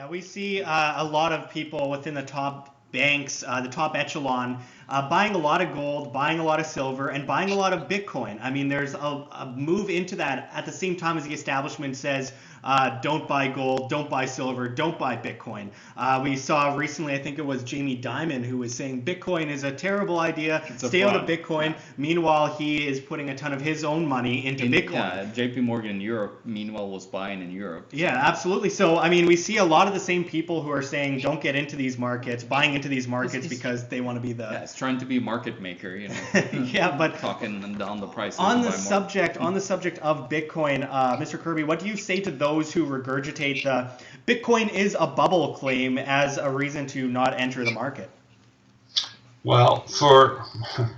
Yeah, we see a lot of people within the top banks, the top echelon, buying a lot of gold, buying a lot of silver, and buying a lot of Bitcoin. I mean, there's a move into that at the same time as the establishment says, don't buy gold, don't buy silver, don't buy Bitcoin. We saw recently, I think it was Jamie Dimon, who was saying Bitcoin is a terrible idea, stay out of Bitcoin. Yeah. Meanwhile, he is putting a ton of his own money into Bitcoin. Yeah, JP Morgan in Europe, meanwhile, was buying in Europe. Yeah, absolutely. So, I mean, we see a lot of the same people who are saying don't get into these markets, buying into these markets because they want to be the... Yeah, it's trying to be a market maker, you know. Yeah, but... talking down the prices. On the subject of Bitcoin, Mr. Kirby, what do you say to those who regurgitate the Bitcoin is a bubble claim as a reason to not enter the market? Well, for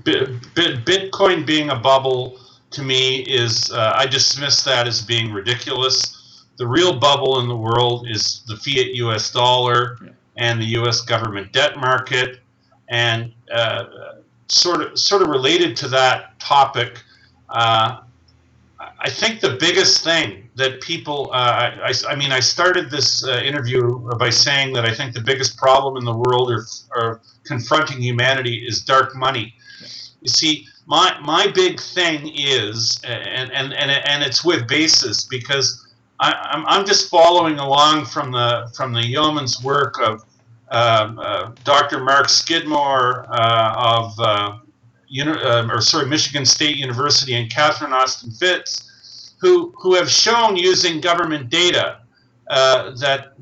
Bitcoin being a bubble, to me, is I dismiss that as being ridiculous. The real bubble in the world is the fiat U.S. dollar and the U.S. government debt market. And sort of related to that topic, I think the biggest thing that people, I mean, I started this interview by saying that I think the biggest problem in the world or confronting humanity is dark money. You see, my big thing is, and it's with basis, because I'm just following along from the yeoman's work of Dr. Mark Skidmore of Michigan State University and Catherine Austin Fitts, who have shown using government data that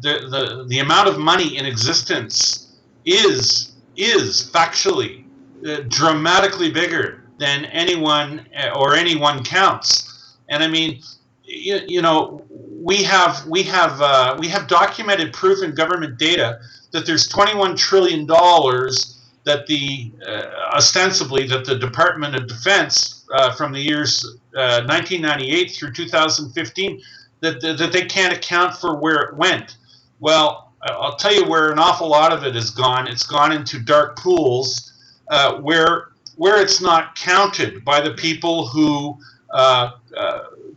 the amount of money in existence is factually dramatically bigger than anyone counts. And I mean, you know, we have documented proof in government data that there's $21 trillion that ostensibly that the Department of Defense from the years 1998 through 2015 that they can't account for where it went. Well, I'll tell you where an awful lot of it has gone. It's gone into dark pools where it's not counted by the people who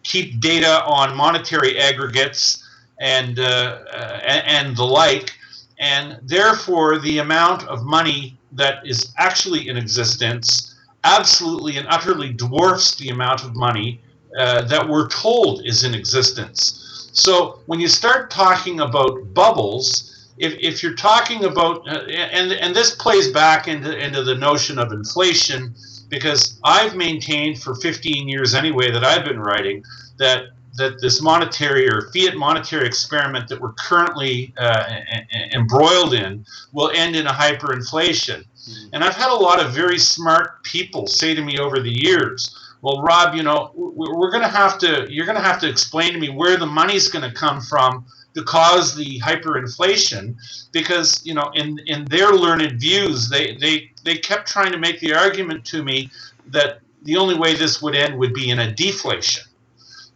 keep data on monetary aggregates and the like, and therefore the amount of money that is actually in existence absolutely and utterly dwarfs the amount of money that we're told is in existence. So when you start talking about bubbles, if you're talking about, and this plays back into the notion of inflation, because I've maintained for 15 years anyway that I've been writing that this monetary or fiat monetary experiment that we're currently embroiled in will end in a hyperinflation. And I've had a lot of very smart people say to me over the years, well, Rob, you know, you're going to have to explain to me where the money's going to come from to cause the hyperinflation, because, you know, in their learned views, they kept trying to make the argument to me that the only way this would end would be in a deflation,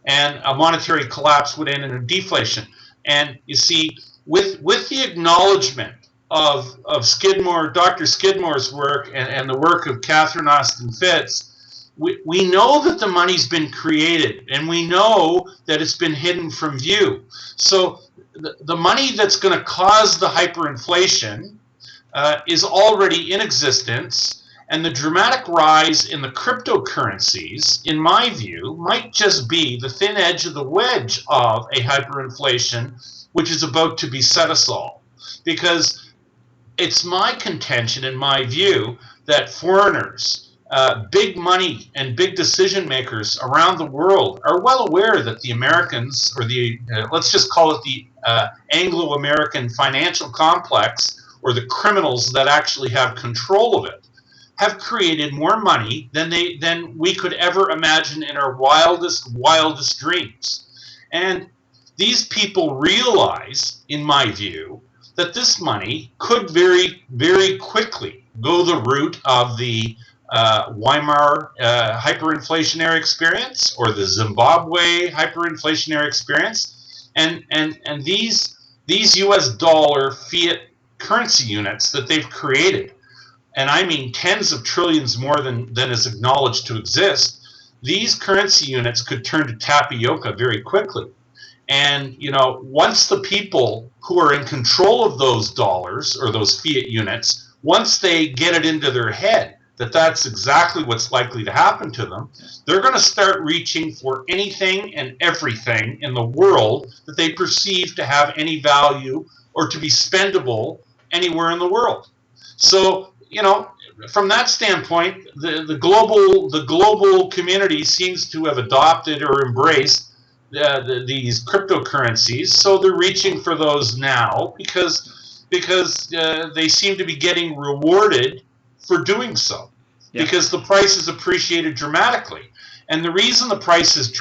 and a monetary collapse would end in a deflation. And you see, with the acknowledgement of Skidmore, Dr. Skidmore's work, and the work of Catherine Austin Fitts, we know that the money's been created, and we know that it's been hidden from view. So the money that's going to cause the hyperinflation is already in existence, and the dramatic rise in the cryptocurrencies, in my view, might just be the thin edge of the wedge of a hyperinflation which is about to beset us all. Because it's my contention, in my view, that foreigners, big money and big decision makers around the world are well aware that the Americans, or the let's just call it the Anglo-American financial complex, or the criminals that actually have control of it, have created more money than we could ever imagine in our wildest dreams. And these people realize, in my view, that this money could very, very quickly go the route of the Weimar hyperinflationary experience, or the Zimbabwe hyperinflationary experience, and these U.S. dollar fiat currency units that they've created, and I mean tens of trillions more than is acknowledged to exist, these currency units could turn to tapioca very quickly. And, once the people who are in control of those dollars or those fiat units, once they get it into their head that that's exactly what's likely to happen to them, they're going to start reaching for anything and everything in the world that they perceive to have any value or to be spendable anywhere in the world. So, from that standpoint, the global community seems to have adopted or embraced these cryptocurrencies. So they're reaching for those now because they seem to be getting rewarded for doing so, because the price has appreciated dramatically. And the reason the price has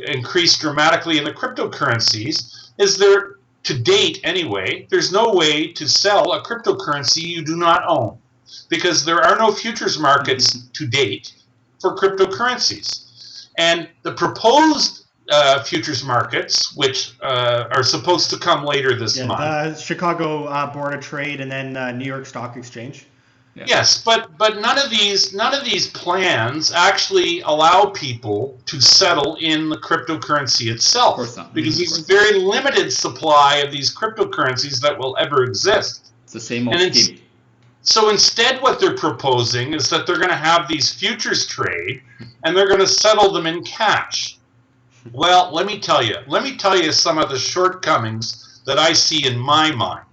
increased dramatically in the cryptocurrencies is there, to date anyway, there's no way to sell a cryptocurrency you do not own, because there are no futures markets to date for cryptocurrencies. And the proposed futures markets, which are supposed to come later this month. The Chicago Board of Trade and then New York Stock Exchange. Yeah. Yes, but none of these plans actually allow people to settle in the cryptocurrency itself, because there's a very limited supply of these cryptocurrencies that will ever exist. It's the same old scheme. So instead, what they're proposing is that they're going to have these futures trade, and they're going to settle them in cash. Well, let me tell you some of the shortcomings that I see in my mind.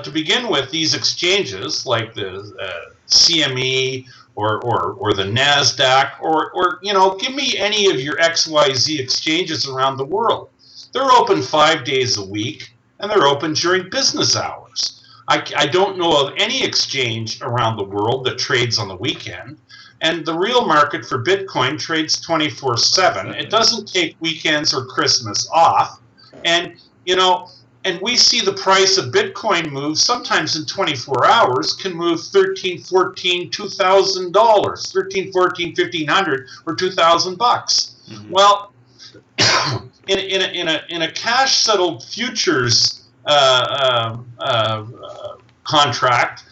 To begin with, these exchanges like the CME or the NASDAQ or give me any of your XYZ exchanges around the world. They're open 5 days a week, and they're open during business hours. I don't know of any exchange around the world that trades on the weekend. And the real market for Bitcoin trades 24/7. It doesn't take weekends or Christmas off. And, and we see the price of Bitcoin move sometimes in 24 hours can move $1,300, $1,400, $2,000, $1,300, $1,400, $1,500 or $2,000 bucks. Mm-hmm. Well, in a cash settled futures contract,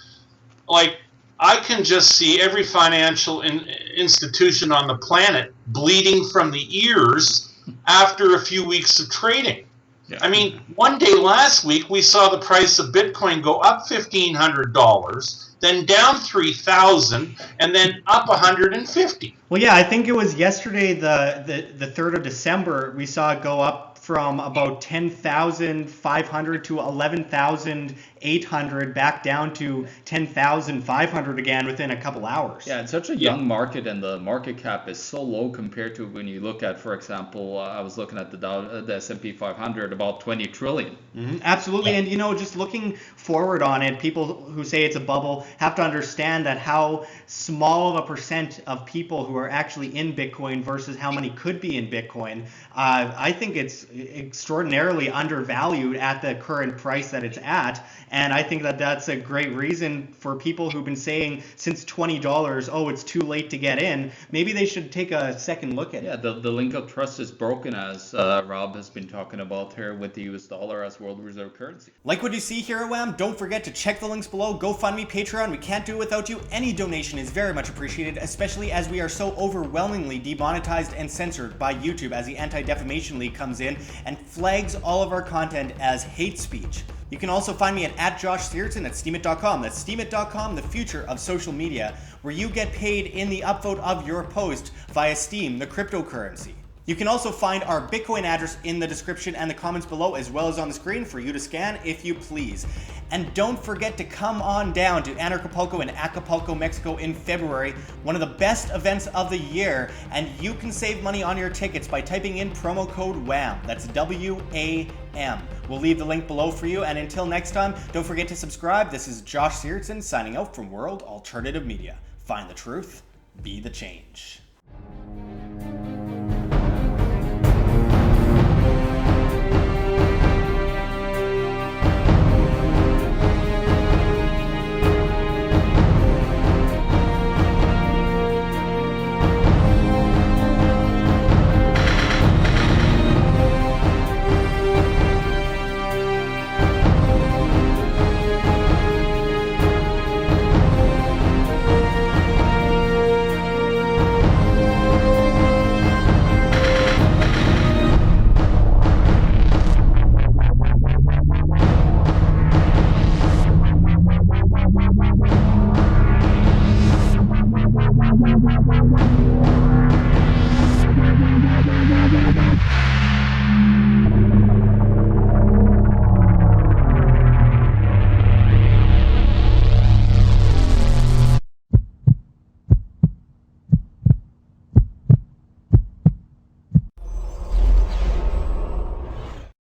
like, I can just see every financial institution on the planet bleeding from the ears after a few weeks of trading. Yeah. I mean, one day last week we saw the price of Bitcoin go up $1,500, then down $3,000, and then up $150. Well, yeah, I think it was yesterday, the 3rd of December, we saw it go up from about 10,500 to 11,800, back down to 10,500 again within a couple hours. Yeah, it's such a young market, and the market cap is so low compared to when you look at, for example, I was looking at the S&P 500, about 20 trillion. Mm-hmm, absolutely, and just looking forward on it, people who say it's a bubble have to understand that how small of a percent of people who are actually in Bitcoin versus how many could be in Bitcoin. I think it's extraordinarily undervalued at the current price that it's at, and I think that that's a great reason for people who've been saying since $20, oh, it's too late to get in. Maybe they should take a second look at it. Yeah, the link of trust is broken, as Rob has been talking about here, with the US dollar as world reserve currency. Like what you see here at WAM? Don't forget to check the links below. GoFundMe, Patreon, we can't do it without you. Any donation is very much appreciated, especially as we are so overwhelmingly demonetized and censored by YouTube as the Anti-Defamation League comes in and flags all of our content as hate speech. You can also find me at Josh Sigurdson at steemit.com. That's steemit.com, the future of social media, where you get paid in the upvote of your post via Steem, the cryptocurrency. You can also find our Bitcoin address in the description and the comments below, as well as on the screen for you to scan if you please. And don't forget to come on down to Anarchapulco in Acapulco, Mexico in February, one of the best events of the year, and you can save money on your tickets by typing in promo code WAM. That's WAM. We'll leave the link below for you, and until next time, don't forget to subscribe. This is Josh Sigurdson signing out from World Alternative Media. Find the truth, be the change.